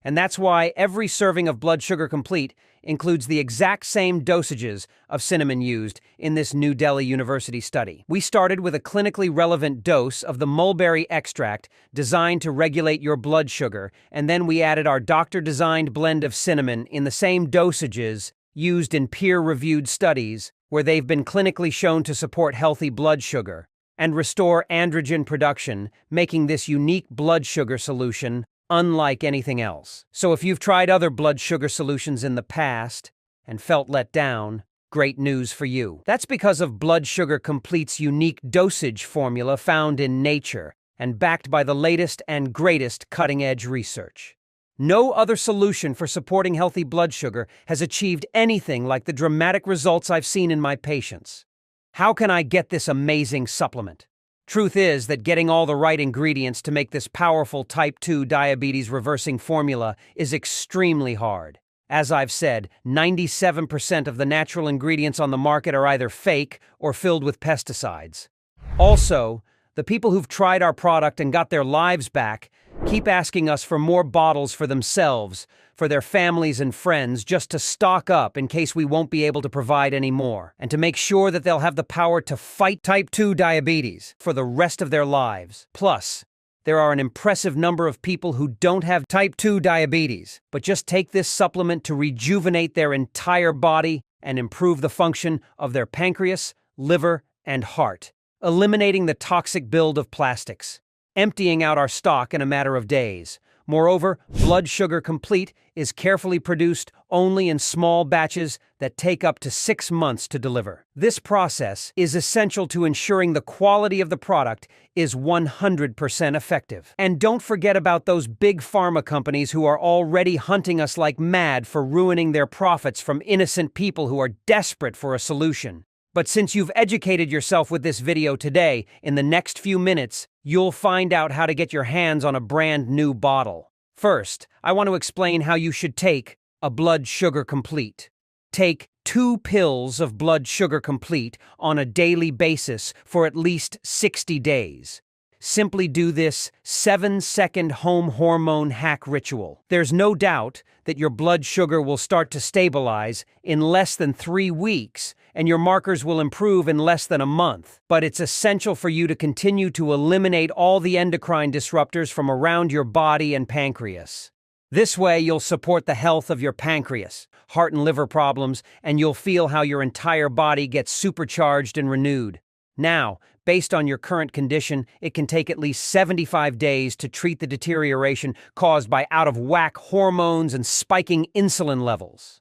And that's why every serving of Blood Sugar Complete includes the exact same dosages of cinnamon used in this New Delhi University study. We started with a clinically relevant dose of the mulberry extract designed to regulate your blood sugar, and then we added our doctor-designed blend of cinnamon in the same dosages used in peer-reviewed studies where they've been clinically shown to support healthy blood sugar and restore androgen production, making this unique blood sugar solution unlike anything else. So if you've tried other blood sugar solutions in the past and felt let down, great news for you. That's because of Blood Sugar Complete's unique dosage formula found in nature and backed by the latest and greatest cutting-edge research. No other solution for supporting healthy blood sugar has achieved anything like the dramatic results I've seen in my patients. How can I get this amazing supplement? Truth is that getting all the right ingredients to make this powerful type 2 diabetes reversing formula is extremely hard. As I've said, 97% of the natural ingredients on the market are either fake or filled with pesticides. Also, the people who've tried our product and got their lives back keep asking us for more bottles for themselves, for their families and friends, just to stock up in case we won't be able to provide any more, and to make sure that they'll have the power to fight type 2 diabetes for the rest of their lives. Plus, there are an impressive number of people who don't have type 2 diabetes, but just take this supplement to rejuvenate their entire body and improve the function of their pancreas, liver, and heart, eliminating the toxic build of plastics, emptying out our stock in a matter of days. Moreover, Blood Sugar Complete is carefully produced only in small batches that take up to 6 months to deliver. This process is essential to ensuring the quality of the product is 100% effective. And don't forget about those big pharma companies who are already hunting us like mad for ruining their profits from innocent people who are desperate for a solution. But since you've educated yourself with this video today, in the next few minutes, you'll find out how to get your hands on a brand new bottle. First, I want to explain how you should take a Blood Sugar Complete. Take 2 pills of Blood Sugar Complete on a daily basis for at least 60 days. Simply do this 7-second home hormone hack ritual. There's no doubt that your blood sugar will start to stabilize in less than 3 weeks, and your markers will improve in less than a month. But it's essential for you to continue to eliminate all the endocrine disruptors from around your body and pancreas. This way, you'll support the health of your pancreas, heart and liver problems, and you'll feel how your entire body gets supercharged and renewed. Now, based on your current condition, it can take at least 75 days to treat the deterioration caused by out-of-whack hormones and spiking insulin levels.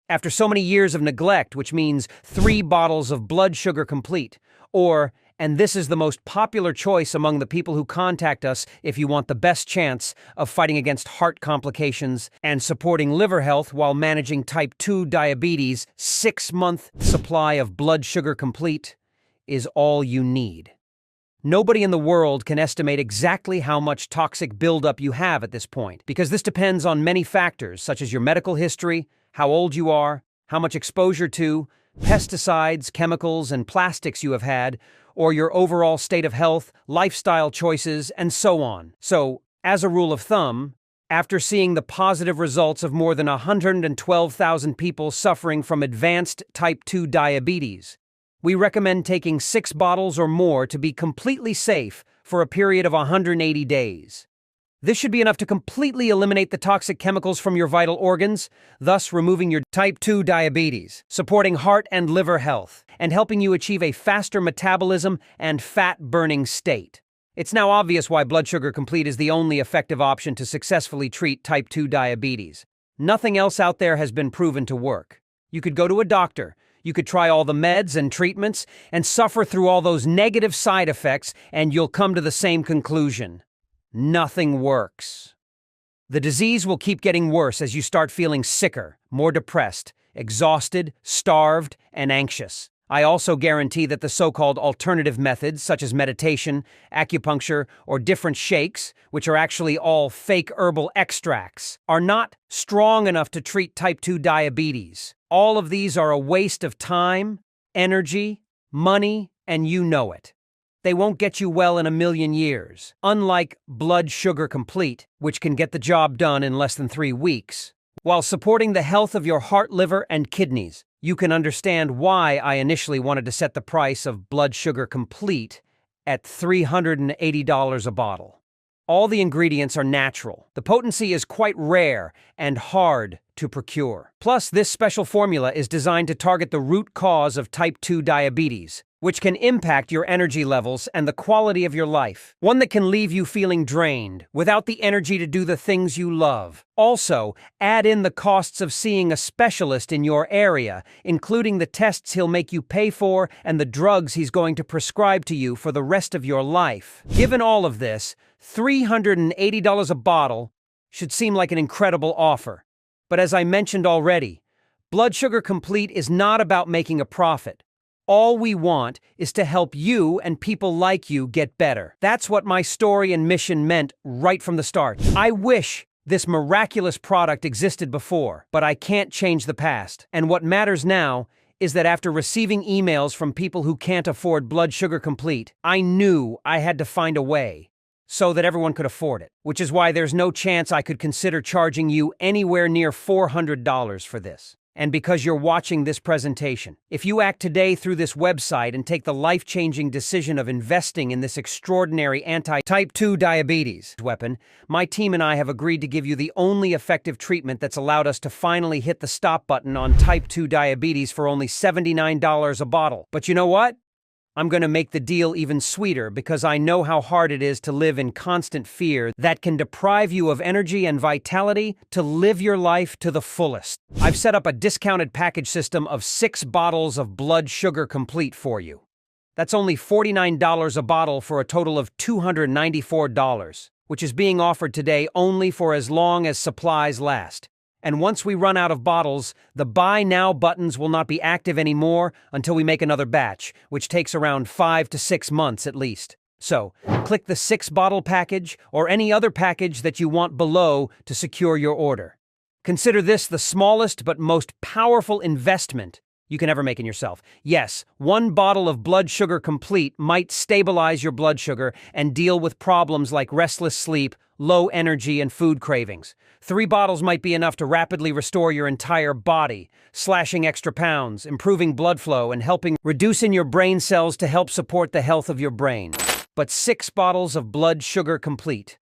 After so many years of neglect, which means 3 bottles of Blood Sugar Complete, or, and this is the most popular choice among the people who contact us if you want the best chance of fighting against heart complications and supporting liver health while managing type 2 diabetes, 6-month supply of Blood Sugar Complete is all you need. Nobody in the world can estimate exactly how much toxic buildup you have at this point, because this depends on many factors such as your medical history, how old you are, how much exposure to pesticides, chemicals, and plastics you have had, or your overall state of health, lifestyle choices, and so on. So, as a rule of thumb, after seeing the positive results of more than 112,000 people suffering from advanced type 2 diabetes, we recommend taking 6 bottles or more to be completely safe for a period of 180 days. This should be enough to completely eliminate the toxic chemicals from your vital organs, thus removing your type 2 diabetes, supporting heart and liver health, and helping you achieve a faster metabolism and fat-burning state. It's now obvious why Blood Sugar Complete is the only effective option to successfully treat type 2 diabetes. Nothing else out there has been proven to work. You could go to a doctor, you could try all the meds and treatments, and suffer through all those negative side effects, and you'll come to the same conclusion. Nothing works. The disease will keep getting worse as you start feeling sicker, more depressed, exhausted, starved, and anxious. I also guarantee that the so-called alternative methods, such as meditation, acupuncture, or different shakes, which are actually all fake herbal extracts, are not strong enough to treat type 2 diabetes. All of these are a waste of time, energy, money, and you know it. They won't get you well in a million years, unlike Blood Sugar Complete, which can get the job done in less than 3 weeks. While supporting the health of your heart, liver, and kidneys, you can understand why I initially wanted to set the price of Blood Sugar Complete at $380 a bottle. All the ingredients are natural. The potency is quite rare and hard to procure. Plus, this special formula is designed to target the root cause of type 2 diabetes, which can impact your energy levels and the quality of your life. One that can leave you feeling drained, without the energy to do the things you love. Also, add in the costs of seeing a specialist in your area, including the tests he'll make you pay for and the drugs he's going to prescribe to you for the rest of your life. Given all of this, $380 a bottle should seem like an incredible offer. But as I mentioned already, Blood Sugar Complete is not about making a profit. All we want is to help you and people like you get better. That's what my story and mission meant right from the start. I wish this miraculous product existed before, but I can't change the past. And what matters now is that after receiving emails from people who can't afford Blood Sugar Complete, I knew I had to find a way so that everyone could afford it, which is why there's no chance I could consider charging you anywhere near $400 for this. And because you're watching this presentation, if you act today through this website and take the life-changing decision of investing in this extraordinary anti-type 2 diabetes weapon, my team and I have agreed to give you the only effective treatment that's allowed us to finally hit the stop button on type 2 diabetes for only $79 a bottle. But you know what? I'm going to make the deal even sweeter because I know how hard it is to live in constant fear that can deprive you of energy and vitality to live your life to the fullest. I've set up a discounted package system of 6 bottles of Blood Sugar Complete for you. That's only $49 a bottle for a total of $294, which is being offered today only for as long as supplies last. And once we run out of bottles, the Buy Now buttons will not be active anymore until we make another batch, which takes around 5 to 6 months at least. So, click the 6-bottle package or any other package that you want below to secure your order. Consider this the smallest but most powerful investment you can ever make in yourself. Yes, 1 bottle of Blood Sugar Complete might stabilize your blood sugar and deal with problems like restless sleep, low energy, and food cravings. 3 bottles might be enough to rapidly restore your entire body, slashing extra pounds, improving blood flow, and helping reduce in your brain cells to help support the health of your brain. But 6 bottles of Blood Sugar Complete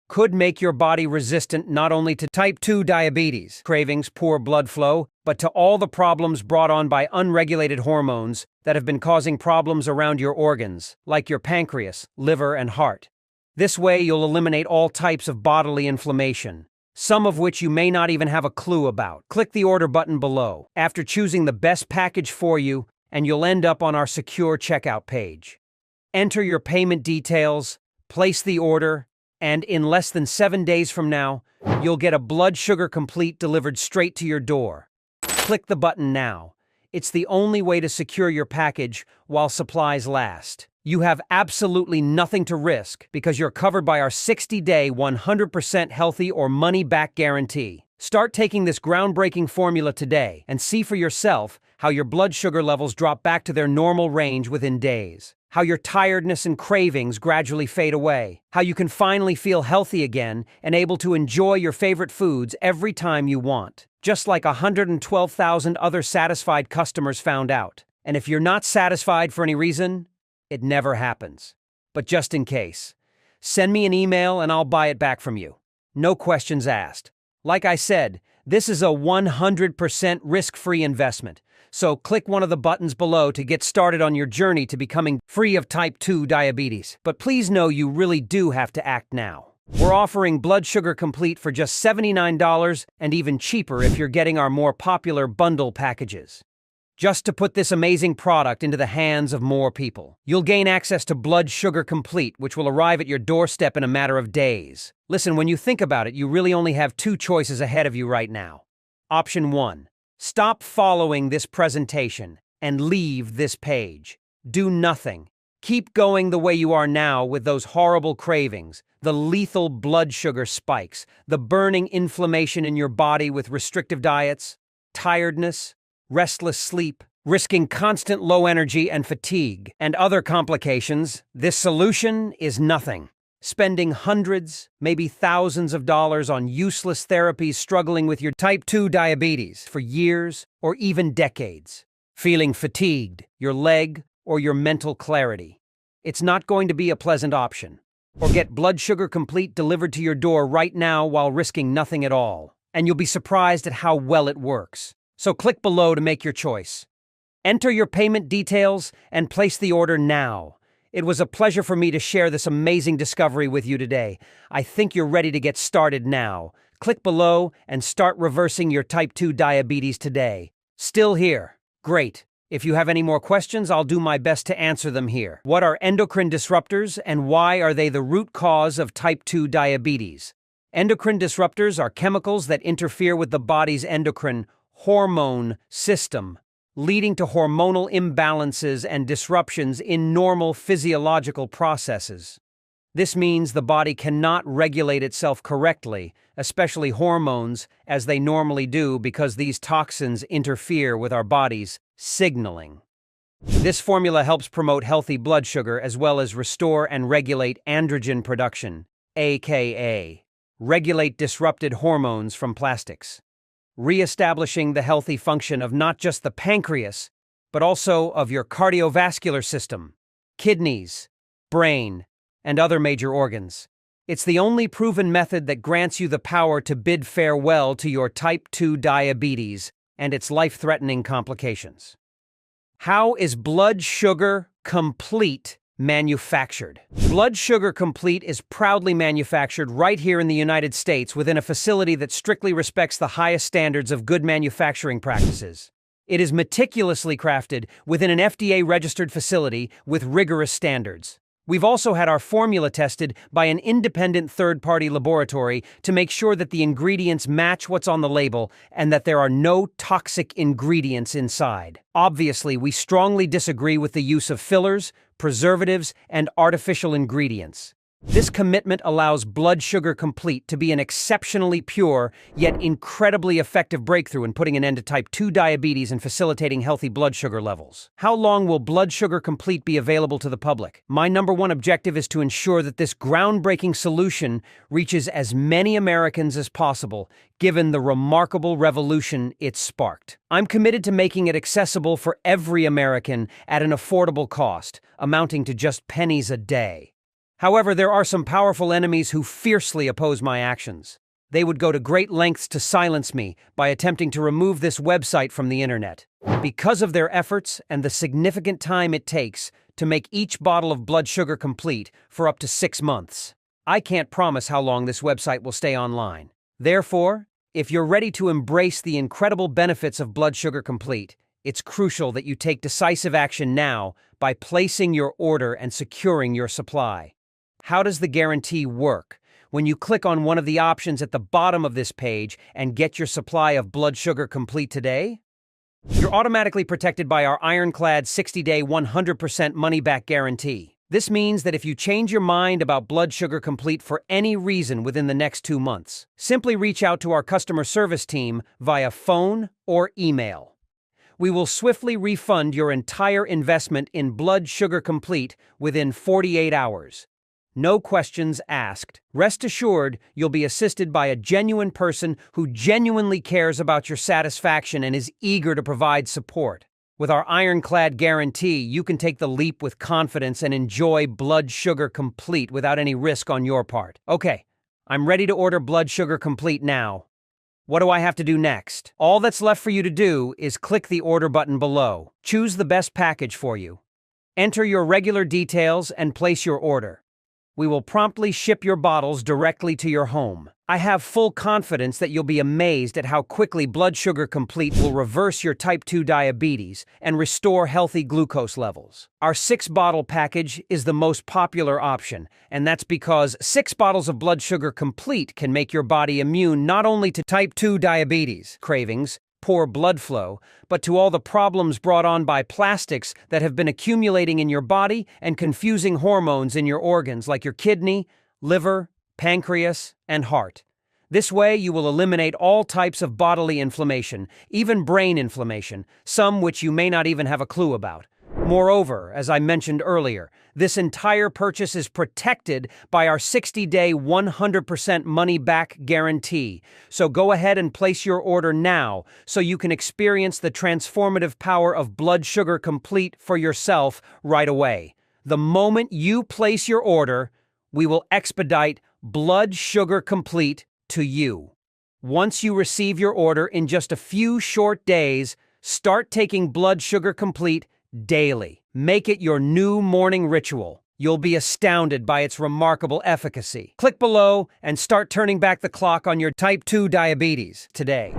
could make your body resistant not only to type 2 diabetes, cravings, poor blood flow, but to all the problems brought on by unregulated hormones that have been causing problems around your organs, like your pancreas, liver, and heart. This way, you'll eliminate all types of bodily inflammation, some of which you may not even have a clue about. Click the order button below after choosing the best package for you, and you'll end up on our secure checkout page. Enter your payment details, place the order, and in less than 7 days from now, you'll get a Blood Sugar Complete delivered straight to your door. Click the button now. It's the only way to secure your package while supplies last. You have absolutely nothing to risk because you're covered by our 60-day 100% healthy or money-back guarantee. Start taking this groundbreaking formula today and see for yourself how your blood sugar levels drop back to their normal range within days. How your tiredness and cravings gradually fade away. How you can finally feel healthy again and able to enjoy your favorite foods every time you want. Just like 112,000 other satisfied customers found out. And if you're not satisfied for any reason, it never happens. But just in case, send me an email and I'll buy it back from you. No questions asked. Like I said, this is a 100% risk-free investment. So click one of the buttons below to get started on your journey to becoming free of type 2 diabetes. But please know you really do have to act now. We're offering Blood Sugar Complete for just $79 and even cheaper if you're getting our more popular bundle packages. Just to put this amazing product into the hands of more people. You'll gain access to Blood Sugar Complete, which will arrive at your doorstep in a matter of days. Listen, when you think about it, you really only have 2 choices ahead of you right now. Option 1. Stop following this presentation and leave this page. Do nothing. Keep going the way you are now with those horrible cravings, the lethal blood sugar spikes, the burning inflammation in your body with restrictive diets, tiredness, restless sleep, risking constant low energy and fatigue, and other complications. This solution is nothing. Spending hundreds, maybe thousands of dollars on useless therapies struggling with your type 2 diabetes for years or even decades. Feeling fatigued, your leg, or your mental clarity. It's not going to be a pleasant option. Or get Blood Sugar Complete delivered to your door right now while risking nothing at all. And you'll be surprised at how well it works. So click below to make your choice. Enter your payment details and place the order now. It was a pleasure for me to share this amazing discovery with you today. I think you're ready to get started now. Click below and start reversing your type 2 diabetes today. Still here? Great. If you have any more questions, I'll do my best to answer them here. What are endocrine disruptors and why are they the root cause of type 2 diabetes? Endocrine disruptors are chemicals that interfere with the body's endocrine hormone system, leading to hormonal imbalances and disruptions in normal physiological processes. This means the body cannot regulate itself correctly, especially hormones, as they normally do because these toxins interfere with our body's signaling. This formula helps promote healthy blood sugar as well as restore and regulate androgen production, aka regulate disrupted hormones from plastics, reestablishing the healthy function of not just the pancreas, but also of your cardiovascular system, kidneys, brain, and other major organs. It's the only proven method that grants you the power to bid farewell to your type 2 diabetes and its life-threatening complications. How is Blood Sugar Complete manufactured? Blood Sugar Complete is proudly manufactured right here in the United States within a facility that strictly respects the highest standards of good manufacturing practices. It is meticulously crafted within an FDA-registered facility with rigorous standards. We've also had our formula tested by an independent third-party laboratory to make sure that the ingredients match what's on the label and that there are no toxic ingredients inside. Obviously, we strongly disagree with the use of fillers, preservatives, and artificial ingredients. This commitment allows Blood Sugar Complete to be an exceptionally pure, yet incredibly effective breakthrough in putting an end to type 2 diabetes and facilitating healthy blood sugar levels. How long will Blood Sugar Complete be available to the public? My #1 objective is to ensure that this groundbreaking solution reaches as many Americans as possible, given the remarkable revolution it sparked. I'm committed to making it accessible for every American at an affordable cost, amounting to just pennies a day. However, there are some powerful enemies who fiercely oppose my actions. They would go to great lengths to silence me by attempting to remove this website from the internet. Because of their efforts and the significant time it takes to make each bottle of Blood Sugar Complete for up to 6 months, I can't promise how long this website will stay online. Therefore, if you're ready to embrace the incredible benefits of Blood Sugar Complete, it's crucial that you take decisive action now by placing your order and securing your supply. How does the guarantee work? When you click on one of the options at the bottom of this page and get your supply of Blood Sugar Complete today, you're automatically protected by our ironclad 60-day 100% money-back guarantee. This means that if you change your mind about Blood Sugar Complete for any reason within the next 2 months, simply reach out to our customer service team via phone or email. We will swiftly refund your entire investment in Blood Sugar Complete within 48 hours. No questions asked. Rest assured, you'll be assisted by a genuine person who genuinely cares about your satisfaction and is eager to provide support. With our ironclad guarantee, you can take the leap with confidence and enjoy Blood Sugar Complete without any risk on your part. Okay, I'm ready to order Blood Sugar Complete now. What do I have to do next? All that's left for you to do is click the order button below. Choose the best package for you. Enter your regular details and place your order. We will promptly ship your bottles directly to your home. I have full confidence that you'll be amazed at how quickly Blood Sugar Complete will reverse your type 2 diabetes and restore healthy glucose levels. Our 6-bottle package is the most popular option, and that's because 6 bottles of Blood Sugar Complete can make your body immune not only to type 2 diabetes cravings, poor blood flow, but to all the problems brought on by plastics that have been accumulating in your body and confusing hormones in your organs like your kidney, liver, pancreas, and heart. This way, you will eliminate all types of bodily inflammation, even brain inflammation, some which you may not even have a clue about. Moreover, as I mentioned earlier, this entire purchase is protected by our 60-day 100% money-back guarantee. So go ahead and place your order now so you can experience the transformative power of Blood Sugar Complete for yourself right away. The moment you place your order, we will expedite Blood Sugar Complete to you. Once you receive your order in just a few short days, start taking Blood Sugar Complete daily. Make it your new morning ritual. You'll be astounded by its remarkable efficacy. Click below and start turning back the clock on your type 2 diabetes today.